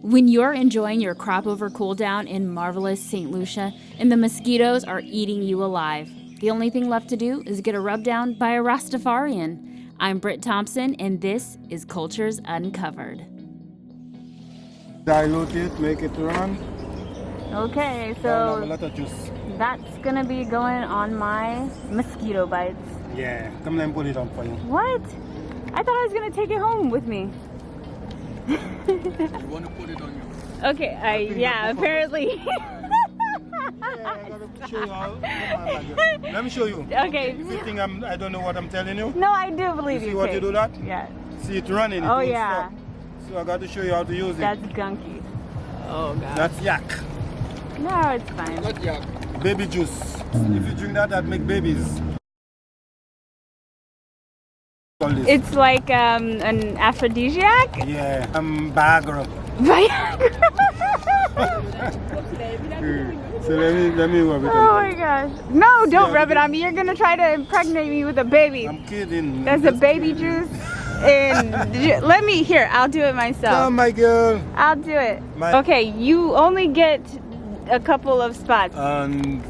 When you're enjoying your crop over cool down in marvelous Saint Lucia and the mosquitoes are eating you alive, the only thing left to do is get a rub down by a Rastafarian. I'm Britt Thompson, and this is Cultures Uncovered. Dilute it, make it run. Okay, so that's gonna be going on my mosquito bites. Yeah, come let me put it on for you. What? I thought I was gonna take it home with me. You want to put it on you? Okay, yeah, apparently. I gotta show you how. Let me show you. Okay. If you think I don't know what I'm telling you. No, I do believe you. See what you do that? Yeah. See it running. It Oh, won't yeah. stop. So I got to show you how to use it. That's gunky. Oh, God. That's yak. No, it's fine. Not yak. Baby juice. If you drink that make babies. It's like an aphrodisiac? Yeah. Viagra. Viagra. So let me rub it Oh on. my gosh. No, don't rub it on me. You're going to try to impregnate me with a baby. I'm kidding. There's a baby juice. And let me, here, I'll do it myself. Oh my girl. I'll do it. Okay, you only get a couple of spots. And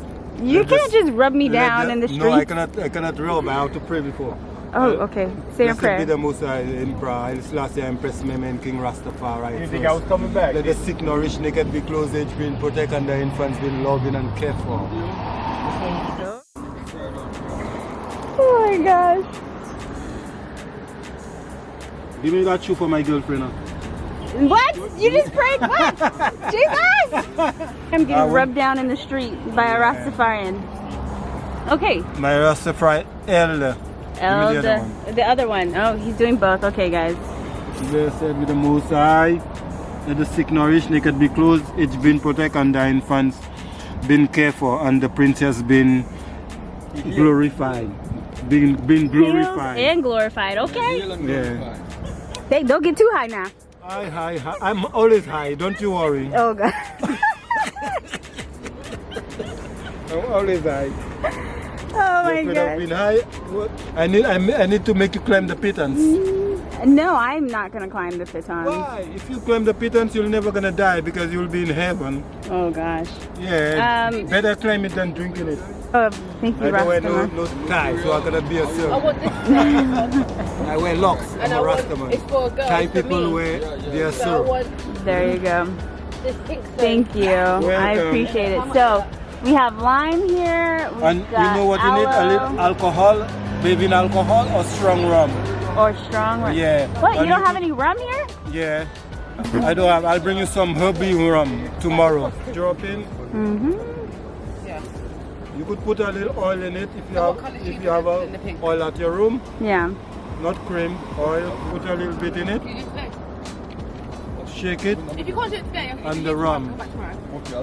You can't just rub me down in the street. No, I cannot rub. I have to pray before. Oh, okay. Say your prayer. Blessed be the Most High in prayer. Saint Lucia, Empress Meme, and King Rastafari. You think I was coming back? Let the sick, nourished, naked be clothed, age being protected, and the infants being loved and cared for. Oh my gosh. Give me that shoe for my girlfriend. What? You just prayed what? Jesus! I'm getting rubbed down in the street by a Rastafarian. Okay. My Rastafarian Elder. Elder. The other one. Oh, he's doing both. Okay, guys. Blessed be the Most High. Let the sick, nourished, naked be clothed, age being protected, and the infants being cared for, and the princess being glorified. Being glorified. Healed and glorified. Okay. Yeah. Hey, don't get too high now. High. I'm always high. Don't you worry. Oh, God. I'm always high. Oh, my I've God. been high. What? I need to make you climb the pittance. No, I'm not going to climb the piton. Why? If you climb the pittance, you're never gonna die because you'll be in heaven. Oh, gosh. Yeah. Better climb it than drinking it. Oh, thank you, I don't wear Rastaman. no tie, so I'm gonna be a I sir. want this. I wear locks. I'm And a I want, Rastaman. it's for a girl. Thai for people me. wear their So I sir. want There you go. this pink stuff. Thank you. I Welcome. appreciate it. So, we have lime here. We've And you got know what you need? A aloe, little alcohol, bathing alcohol or strong rum. or strong rum. Yeah. What? You And don't have any rum here? Yeah. I don't have. I'll bring you some herby rum tomorrow. Drop in. Yeah. You could put a little oil in it if you have in the pink? oil at your room. Yeah. Not cream, oil. Put a little bit in it. You do it today. Shake it. If you can't do it today, And the rum.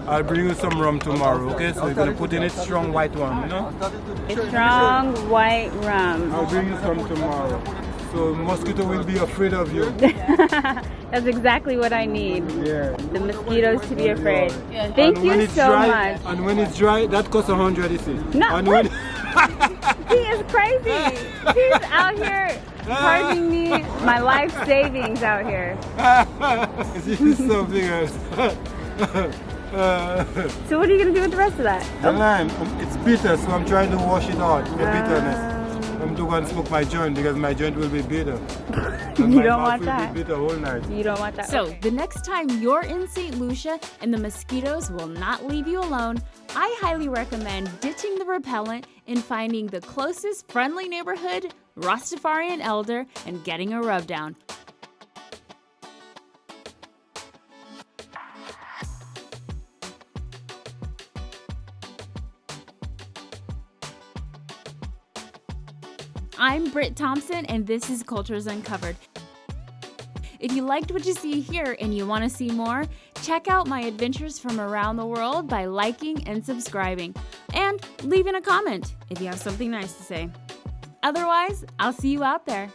I'll bring you some rum tomorrow. Okay? So you're gonna put in it strong white one. You know? Strong white rum. I'll bring you some tomorrow. So Mosquito will be afraid of you. That's exactly what I need. Yeah. The mosquitoes to be afraid. Yeah. Thank And when you it's so dry, much. And when it's dry, that costs 100, you see. No, And what? when He is crazy. He's out here charging me my life savings out here. this is something else. So what are you going to do with the rest of that? The lime, it's bitter, so I'm trying to wash it out, the bitterness. I'm to go and smoke my joint because my joint will be bitter. And You my don't mouth want will that. be bitter all night. You don't want that. So the next time you're in St. Lucia and the mosquitoes will not leave you alone, I highly recommend ditching the repellent and finding the closest friendly neighborhood Rastafarian Elder and getting a rub down. I'm Britt Thompson, and this is Cultures Uncovered. If you liked what you see here and you want to see more, check out my adventures from around the world by liking and subscribing, and leaving a comment if you have something nice to say. Otherwise, I'll see you out there.